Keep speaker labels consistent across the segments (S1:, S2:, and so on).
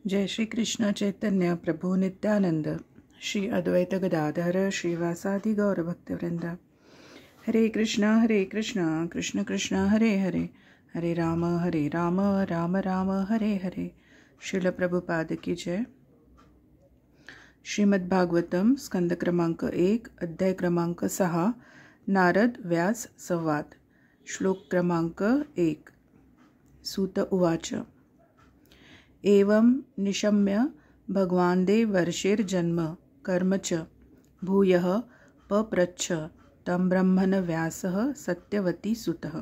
S1: जय श्री कृष्ण चैतन्य प्रभु नित्यानंद श्री अद्वैत गदाधर श्रीवासादि गौर भक्तवृंद। हरे कृष्ण कृष्ण कृष्ण हरे हरे, हरे राम राम राम हरे हरे। श्रील प्रभुपाद की जय। श्रीमद्भागवतम स्कंद क्रमांक 1 अध्याय क्रमांक 6 नारद व्यास संवाद। श्लोक क्रमांक 1। सूत उवाच। एवं निशम्य भगवान्दे वर्षेर्जन्म कर्म च भूयः पप्रच्छ तं ब्रह्मन् व्यासः सत्यवती सुतः।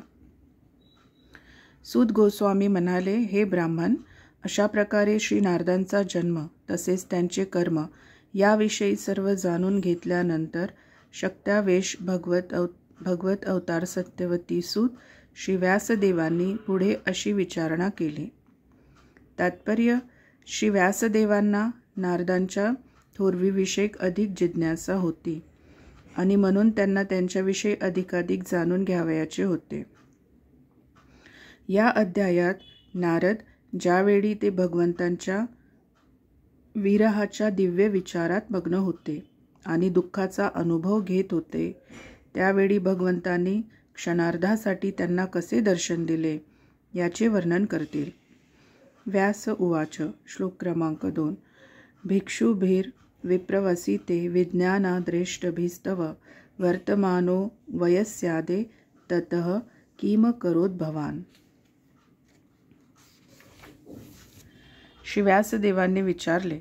S1: सूत गोस्वामी म्हणाले, हे ब्राह्मण, अशा प्रकारे श्री नारदांचा जन्म तसेच त्यांचे कर्म याविषयी सर्व जाणून घेतल्यानंतर शक्त्यावेश भगवत अवतार सत्यवती सूत श्री व्यासदेवांनी पुढे अशी विचारणा केली। तात्पर्य, श्री व्यासदेवांना नारदांच्या थोरवीविषयक अधिक जिज्ञासा होती आणि म्हणून त्यांना त्यांच्याविषयी अधिकाधिक जाणून घ्यावयाचे होते। या अध्यायात नारद ज्यावेळी ते भगवंतांच्या विरहाच्या दिव्य विचारात मग्न होते आणि दुःखाचा अनुभव घेत होते, त्यावेळी भगवंतांनी क्षणार्धासाठी त्यांना कसे दर्शन दिले याचे वर्णन करतील। व्यास उवाच। श्लोक क्रमांक 2। भिक्षुभिर विप्रवसिते विज्ञानाद्रेष्टभिस्तव वर्तमानो वयस्यादे ततः किम करोत भवान। श्री व्यासदेवांनी विचारले,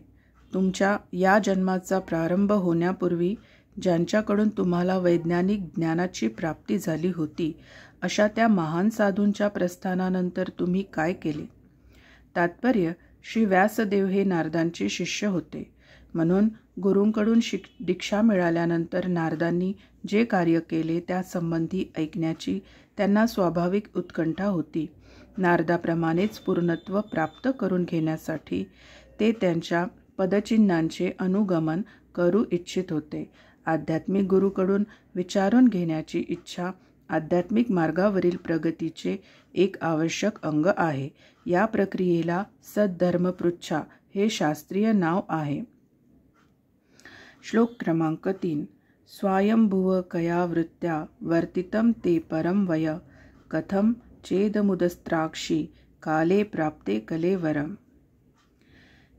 S1: तुमच्या या जन्माचा प्रारंभ होण्यापूर्वी ज्यांच्याकडून तुम्हाला वैज्ञानिक ज्ञानाची प्राप्ती झाली होती, अशा त्या महान साधूंच्या प्रस्थानानंतर तुम्ही काय केले? तात्पर्य, श्री व्यासदेव हे नारदांचे शिष्य होते, म्हणून गुरूंकडून दीक्षा मिळाल्यानंतर नारदांनी जे कार्य केले त्यासंबंधी ऐकण्याची त्यांना स्वाभाविक उत्कंठा होती। नारदाप्रमाणेच पूर्णत्व प्राप्त करून घेण्यासाठी ते त्यांच्या पदचिन्हांचे अनुगमन करू इच्छित होते। आध्यात्मिक गुरूकडून विचारून घेण्याची इच्छा आध्यात्मिक मार्गावरील प्रगतीचे एक आवश्यक अंग आहे। या प्रक्रियेला सद्धर्मपृच्छा हे शास्त्रीय नाव आहे। श्लोक क्रमांक 3। स्वायंभुव कया वृत्त्या वर्तितं ते परम वय कथम चेदमुदस्त्राक्षी काले प्राप्ते कलेवरम।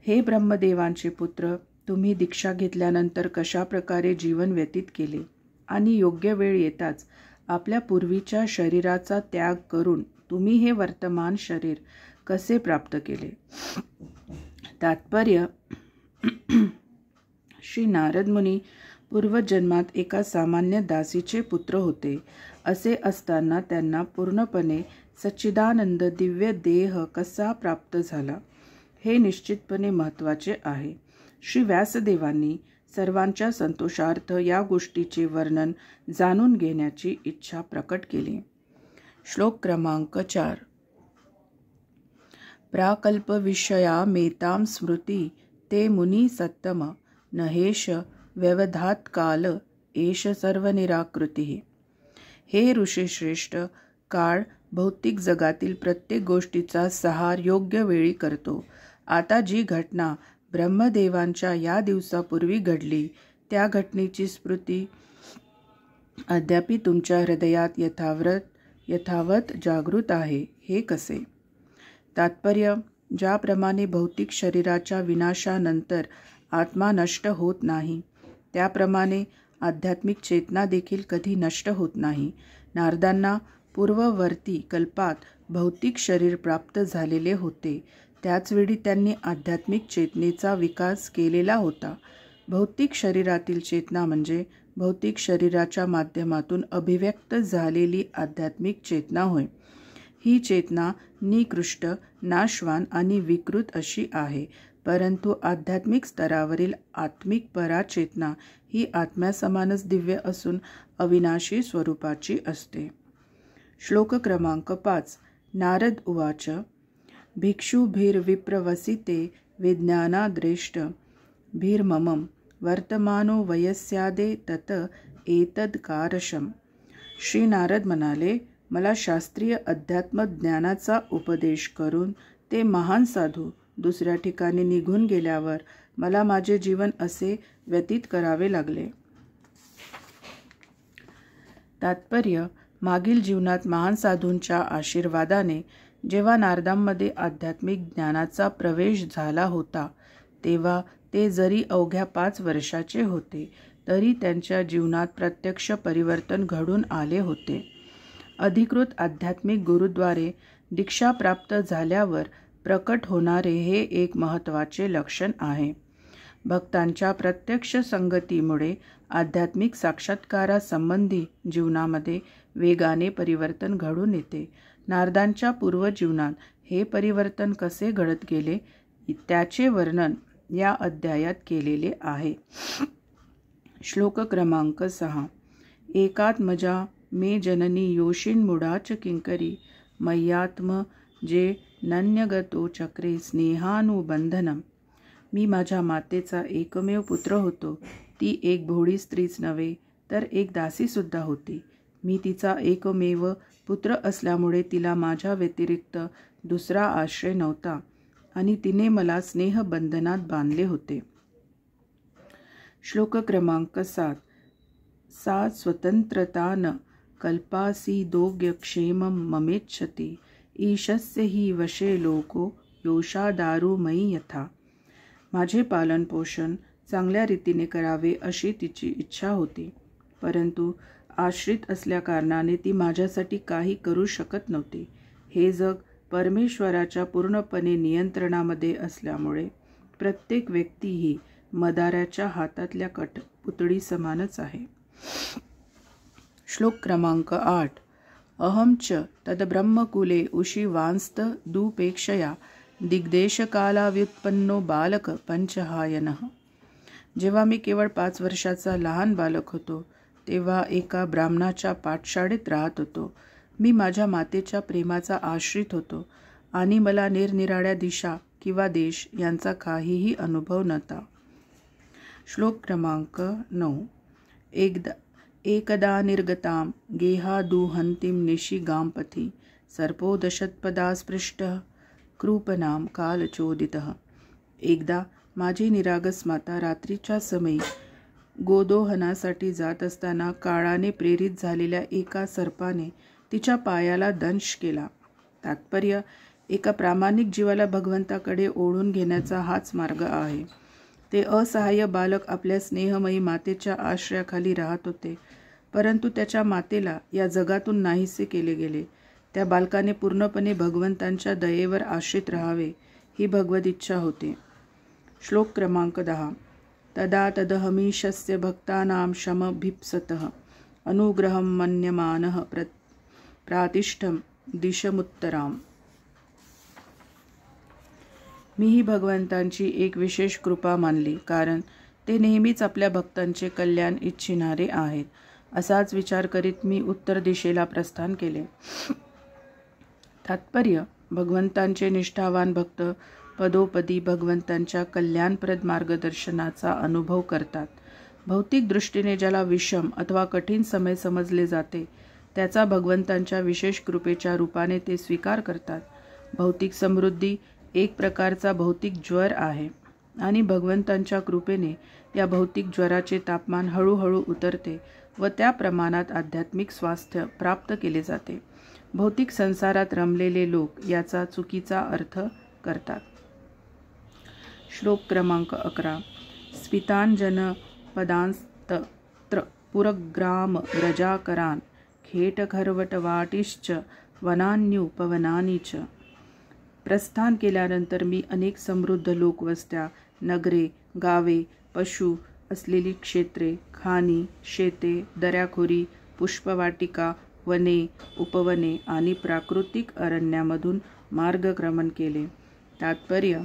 S1: हे ब्रह्मदेवांचे पुत्र, तुम्ही दीक्षा घेतल्यानंतर कशा प्रकारे जीवन व्यतीत केले आणि योग्य वेळ येताच आपल्या पूर्वीच्या शरीराचा त्याग करून तुम्ही हे वर्तमान शरीर कसे प्राप्त केले? तात्पर्य, श्री नारद मुनी पूर्वजन्मात एका सामान्य दासीचे पुत्र होते। असे असताना त्यांना पूर्णपणे सच्चिदानंद दिव्य देह कसा प्राप्त झाला हे निश्चितपणे महत्त्वाचे आहे। श्री व्यासदेवांनी सर्वांच्या संतोषार्थ या गोष्टीचे वर्णन जाणून घेण्याची इच्छा प्रकट केली। श्लोक क्रमांक 4। प्राकल्पविषया मेतां स्मृती ते मुनी सत्तम नहेश व्यवधात काल एष सर्वनिराकृती। हे ऋषीश्रेष्ठ, काळ भौतिक जगातील प्रत्येक गोष्टीचा सहार योग्य वेळी करतो। आता जी घटना ब्रह्मदेवांच्या या दिवसापूर्वी घडली त्या घटनेची स्मृती अद्याप तुमच्या हृदयात यथावत जागृत आहे, हे कसे? तात्पर्य, ज्याप्रमाणे भौतिक शरीराच्या विनाशानंतर आत्मा नष्ट होत नाही, त्याप्रमाणे आध्यात्मिक चेतना देखील कधी नष्ट होत नाही। नारदांना पूर्ववर्ती कल्पात भौतिक शरीर प्राप्त झालेले होते, त्याचवेळी त्यांनी आध्यात्मिक चेतनेचा विकास केलेला होता। भौतिक शरीरातील चेतना म्हणजे भौतिक शरीराच्या माध्यमातून अभिव्यक्त झालेली आध्यात्मिक चेतना होय। ही चेतना निकृष्ट, नाशवान आणि विकृत अशी आहे, परंतु आध्यात्मिक स्तरावरील आत्मिक पराचेतना ही आत्म्यासमानच दिव्य असून अविनाशी स्वरूपाची असते। श्लोक क्रमांक 5। नारद उवाच। भिक्षुभिर्विप्रवसिते विज्ञानाद्रेष्ट भीर्ममं वर्तमानो वयस्यादे तत एतद्कारशम। श्री नारद म्हणाले, मला शास्त्रीय अध्यात्म ज्ञानाचा उपदेश करून ते महान साधू दुसऱ्या ठिकाणी निघून गेल्यावर मला माझे जीवन असे व्यतीत करावे लागले. तात्पर्य: मागील जीवनात महान साधूंच्या आशीर्वादाने जेव्हा नारदांमध्ये आध्यात्मिक ज्ञानाचा प्रवेश झाला होता, तेव्हा ते जरी अवघ्या 5 वर्षाचे होते, तरी त्यांच्या जीवनात प्रत्यक्ष परिवर्तन घडून आले होते. अधिकृत आध्यात्मिक गुरुद्वारे दीक्षा प्राप्त झाल्यावर प्रकट होणारे हे एक महत्त्वाचे लक्षण आहे. भक्तांच्या प्रत्यक्ष संगतीमुळे आध्यात्मिक साक्षात्कारासंबंधी जीवनामध्ये वेगाने परिवर्तन घडून येते. नारदांच्या पूर्वजीवनात हे परिवर्तन कसे घडत गेले त्याचे वर्णन या अध्यायात केलेले आहे. श्लोक क्रमांक 6. एकात्मजा मे जननी योषिन्मुडाच किंकरी मय्यात्म जे नन्यगतो चक्रे स्नेहानुबंधनम. मी माझ्या मातेचा एकमेव पुत्र होतो. ती एक भोळी स्त्रीच नव्हे तर एक दासीसुद्धा होती. मी तिचा एकमेव पुत्र असल्यामुळे तिला माझ्या व्यतिरिक्त दुसरा आश्रय नव्हता आणि तिने मला स्नेहबंधनात बांधले होते. श्लोक क्रमांक 7. सा स्वतंत्रता न कल्पासीदोग्यक्षेमं ममेच्छति ईशस्य हि वशे लोको योषादारुमयी यथा. माझे पालन पोषण चांगल्या रीतीने करावे अशी तिची इच्छा होती, परंतु आश्रित असल्याकारणाने ती माझ्यासाठी काही करू शकत नव्हती. हे जग परमेश्वराच्या पूर्णपणे नियंत्रणामध्ये असल्यामुळे प्रत्येक व्यक्ती ही मदाराच्या हातातल्या कठपुतळी समानच आहे. श्लोक क्रमांक 8. अहम च तद्ब्रह्मकुले उशिवांस्त दुपेक्षया दिग्देशकालाव्युत्पन्नो बालक पंचहायनः. जेव्हा मी केवळ 5 वर्षाचा लहान बालक होतो, तेव्हा एका ब्राह्मणाच्या पाठशाळेत राहत होतो. मी माझ्या मातेच्या प्रेमाचा आश्रित होतो आणि मला निरनिराळ्या दिशा किंवा देश यांचा काहीही अनुभव नव्हता. श्लोक क्रमांक 9. एकदा निर्गतां गेहादुहंतीं निशिगांपथि सर्पो दशत्पदा स्पृष्टः कृपनाम कालचोदितः. एकदा माझी निरागस माता रात्रीच्या समयी गोदोहनासाठी जात असताना काळाने प्रेरित झालेल्या एका सर्पाने तिच्या पायाला दंश केला. तात्पर्य: एका प्रामाणिक जीवाला भगवंताकडे ओढून घेण्याचा हाच मार्ग आहे. ते असहाय्य बालक आपल्या स्नेहमयी मातेच्या आश्रयाखाली राहत होते, परंतु त्याच्या मातेला या जगातून नाहीसे केले गेले. त्या बालकाने पूर्णपणे भगवंतांच्या दयेवर आश्रित राहावे ही भगवद इच्छा होती. श्लोक क्रमांक 10. तदा तदहमीशस्य भक्तानां शमभिप्सतः अनुग्रहं मन्यमानः प्रातिष्ठं दिशमुत्तराम. मी ही भगवंतांची एक विशेष कृपा मानली, कारण ते नेहमीच आपल्या भक्तांचे कल्याण इच्छिणारे आहेत. असाच विचार करीत मी उत्तर दिशेला प्रस्थान केले. तात्पर्य: भगवंतांचे निष्ठावान भक्त पदोपदी भगवंतांच्या कल्याणप्रद मार्गदर्शनाचा अनुभव करतात. भौतिक दृष्टीने ज्याला विषम अथवा कठीण समय समजले जाते, त्याचा भगवंतांच्या विशेष कृपेच्या रूपाने ते स्वीकार करतात. भौतिक समृद्धी एक प्रकारचा भौतिक ज्वर आहे आणि भगवंतांच्या कृपेने या भौतिक ज्वराचे तापमान हळूहळू उतरते व त्या प्रमाणात आध्यात्मिक स्वास्थ्य प्राप्त केले जाते. भौतिक संसारात रमलेले लोक याचा चुकीचा अर्थ करतात. श्लोक क्रमांक 11. स्फितांजन पदांस्तत्र पुरग्राम व्रजाकरान खेटखरवटवाटिश्च वनान्युपवनानि च. प्रस्थान केल्यानंतर मी अनेक समृद्ध लोकवस्त्या, नगरे, गावे, पशु असलेली क्षेत्रे, खाणी, शेते, दऱ्याखोरी, पुष्पवाटिका, वने, उपवने आणि प्राकृतिक अरण्यामधून मार्गक्रमण केले. तात्पर्य: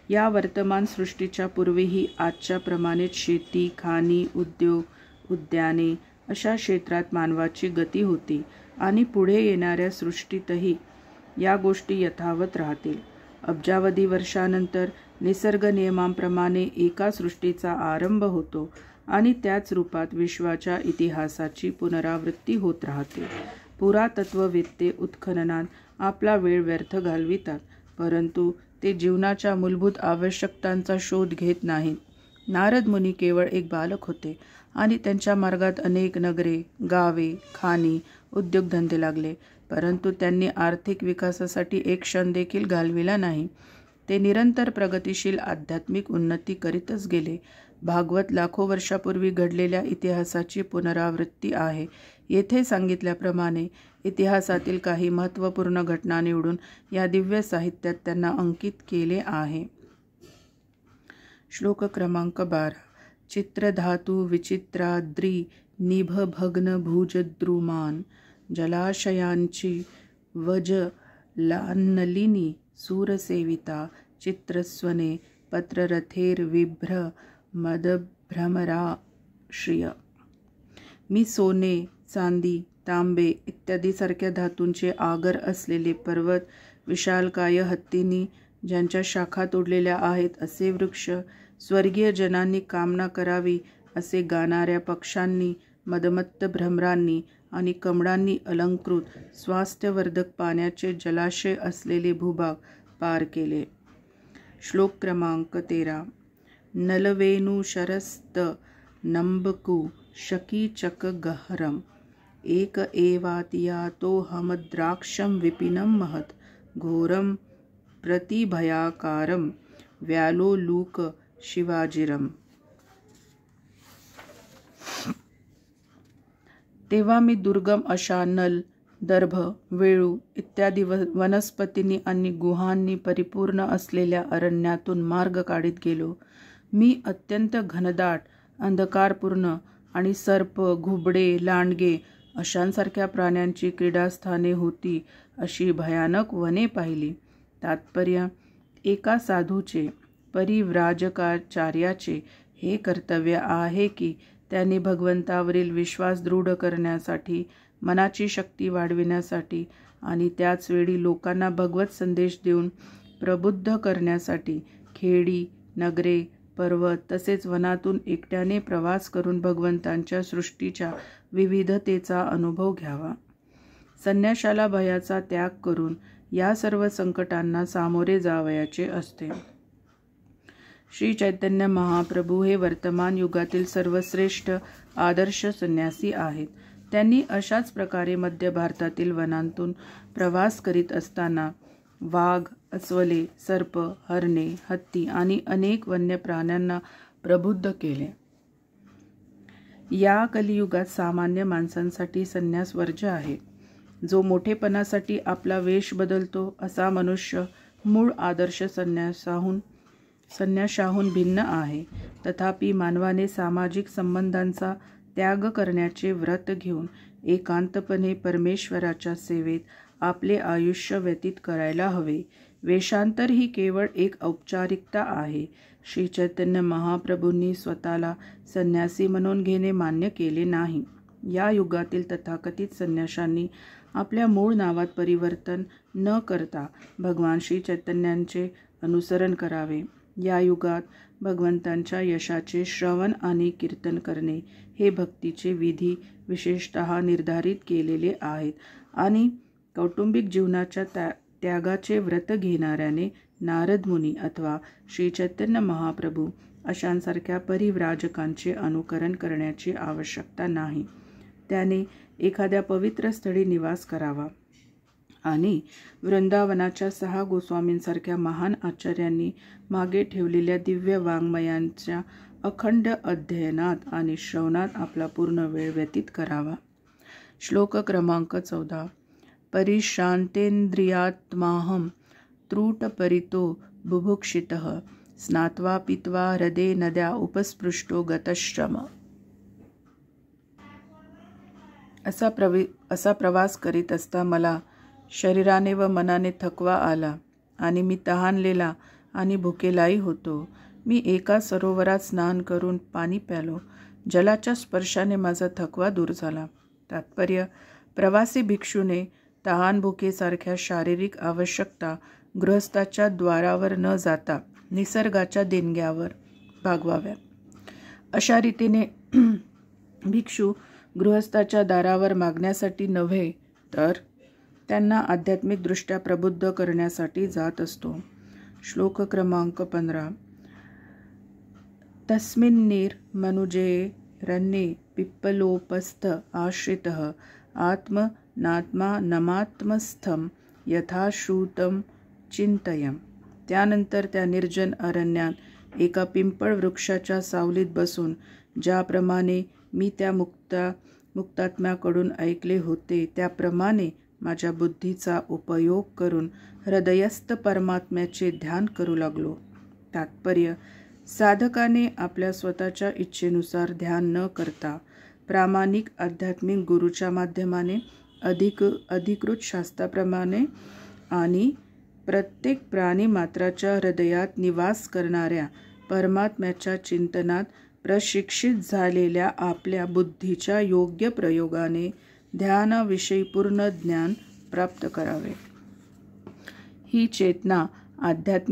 S1: या वर्तमान सृष्टीच्या पूर्वीही आजच्या प्रमाणेच शेती, खाणी, उद्योग, उद्याने अशा क्षेत्रात मानवाची गती होती आणि पुढे येणाऱ्या सृष्टीतही या गोष्टी यथावत राहतील. अब्जावधी वर्षानंतर निसर्ग नियमांप्रमाणे एका सृष्टीचा आरंभ होतो आणि त्याच रूपात विश्वाच्या इतिहासाची पुनरावृत्ती होत राहते. पुरातत्ववेत्ते उत्खननात आपला वेळ व्यर्थ घालवितात, परंतु ते जीवनाच्या मूलभूत आवश्यकतांचा शोध घेत नाहीत. नारद मुनी केवळ एक बालक होते आणि त्यांच्या मार्गात अनेक नगरे, गावे, खाणी, उद्योगधंदे लागले, परंतु त्यांनी आर्थिक विकासासाठी एक क्षण देखील घालविला नाही. ते निरंतर प्रगतिशील आध्यात्मिक उन्नती करीतच गेले. भागवत लाखो वर्षापूर्वी घडलेल्या इतिहासाची पुनरावृत्ती आहे. येथे सांगितल्याप्रमाणे इतिहासातील काही महत्त्वपूर्ण घटना निवडून या दिव्य साहित्यात त्यांना अंकित केले आहे. श्लोक क्रमांक 12. चित्रधातू विचित्राद्री निभभग्न भुजद्रुमान जलाशयांची वजलान्नलिनी सूरसेविता चित्रस्वने पत्ररथेर्विभ्र मदभ्रमराश्रिय. मी सोने, चांदी, तांबे इत्यादी सारख्या धातूंचे आगर असलेले पर्वत, विशालकाय हत्तींनी ज्यांच्या शाखा तोडलेल्या आहेत असे वृक्ष, स्वर्गीय जनांनी कामना करावी असे गाणाऱ्या पक्ष्यांनी, मदमत्त भ्रमरांनी आणि कमळांनी अलंकृत स्वास्थ्यवर्धक पाण्याचे जलाशय असलेले भूभाग पार केले. श्लोक क्रमांक 13. नलवेणुशरस्त नंबकु शकीचकगहरम एक एवातियातोहमद्राक्षं विपिनं महत् घोरं प्रतिभयाकारं व्यालोलूक शिवाजिरम. तेव्हा मी दुर्गम अशा नल, दर्भ, वेळू इत्यादी वनस्पतींनी आणि गुहांनी परिपूर्ण असलेल्या अरण्यातून मार्ग काढीत गेलो. मी अत्यंत घनदाट, अंधकारपूर्ण आणि सर्प, घुबडे, लांडगे अशांसारख्या प्राण्यांची क्रीडास्थाने होती अशी भयानक वने पाहिली. तात्पर्य: एका साधूचे, परिव्राजकाचार्याचे हे कर्तव्य आहे की त्यांनी भगवंतावरील विश्वास दृढ करण्यासाठी, मनाची शक्ती वाढविण्यासाठी आणि त्याचवेळी लोकांना भगवत संदेश देऊन प्रबुद्ध करण्यासाठी खेडी, नगरे, पर्वत तसेच वनातून एकट्याने प्रवास करून भगवंतांच्या सृष्टीच्या विविधतेचा अनुभव घ्यावा. संन्याशाला भयाचा त्याग करून या सर्व संकटांना सामोरे जावयाचे असते. श्री चैतन्य महाप्रभू हे वर्तमान युगातील सर्वश्रेष्ठ आदर्श संन्यासी आहेत. त्यांनी अशाच प्रकारे मध्य भारतातील वनांतून प्रवास करीत असताना वाघ, अस्वले, सर्प, हरणे, हत्ती आणि अनेक वन्य प्राण्यांना प्रबुद्ध केले. या कलियुगात सामान्य माणसांसाठी संन्यास वर्ज्य आहे. जो मोठेपणासाठी आपला वेश बदलतो असा मनुष्य मूळ आदर्श संन्याशाहून भिन्न आहे. तथापि मानवाने सामाजिक संबंधांचा त्याग करण्याचे व्रत घेऊन एकांतपणे परमेश्वराच्या सेवेत आपले आयुष्य व्यतीत करायला हवे. वेषांतर ही केवळ एक औपचारिकता आहे. श्री चैतन्य महाप्रभूंनी स्वतःला संन्यासी म्हणून घेणे मान्य केले नाही. या युगातील तथाकथित संन्याशांनी आपल्या मूळ नावात परिवर्तन न करता भगवान श्री चैतन्यांचे अनुसरण करावे. या युगात भगवंतांच्या यशाचे श्रवण आणि कीर्तन करणे हे भक्तीचे विधी विशेषतः निर्धारित केलेले आहेत आणि कौटुंबिक जीवनाच्या त्यागाचे व्रत घेणाऱ्याने नारद मुनी अथवा श्री चैतन्य महाप्रभू अशांसारख्या परिव्राजकांचे अनुकरण करण्याची आवश्यकता नाही. त्याने एखाद्या पवित्र स्थळी निवास करावा आणि वृंदावनाच्या 6 गोस्वामींसारख्या महान आचार्यांनी मागे ठेवलेल्या दिव्य वाङ्मयांच्या अखंड अध्ययनात आणि श्रवणात आपला पूर्ण वेळ व्यतीत करावा. श्लोक क्रमांक 14. परिश्रांतेन्द्रियात्माहं त्रुटपरितो बुभुक्षितः स्नात्वा पीत्वा हृदे नद्या उपस्पृष्टो गतश्रम. असा प्रवास करीत असता मला शरीराने व मनाने थकवा आला आणि मी तहानलेला आणि भुकेलाही होतो. मी एका सरोवरात स्नान करून पाणी प्यालो. जलाच्या स्पर्शाने माझा थकवा दूर झाला. तात्पर्य: प्रवासी भिक्षूने तहान भुकेसारख्या शारीरिक आवश्यकता गृहस्थाच्या द्वारावर न जाता निसर्गाच्या देणग्यावर भागवाव्या. अशा रीतीने भिक्षू गृहस्थाच्या दारावर मागण्यासाठी नव्हे तर त्यांना आध्यात्मिक दृष्ट्या प्रबुद्ध करण्यासाठी जात असतो. श्लोक क्रमांक 15. तस्मिन्नीर मनुजे रण्ये पिप्पलोपस्थ आश्रितः आत्मनात्मा नमात्मस्थं यथा श्रुतं चिंतयम्. त्यानंतर त्या निर्जन अरण्यात एका पिंपळ वृक्षाच्या सावलीत बसून ज्याप्रमाणे मी त्या मुक्तात्म्याकडून ऐकले होते त्याप्रमाणे माझ्या बुद्धीचा उपयोग करून हृदयस्थ परमात्म्याचे ध्यान करू लागलो. तात्पर्य: साधकाने आपल्या स्वतःच्या इच्छेनुसार ध्यान न करता प्रामाणिक आध्यात्मिक गुरूच्या माध्यमाने अधिकृत शास्त्राप्रमाणे आणि प्रत्येक प्राणी मात्राच्या हृदयात निवास करणाऱ्या परमात्म्याच्या चिंतनात प्रशिक्षित झालेल्या आपल्या बुद्धीच्या योग्य प्रयोगाने ध्यानाविषयी पूर्ण ज्ञान प्राप्त करावे. ही चेतना आध्यात्मिक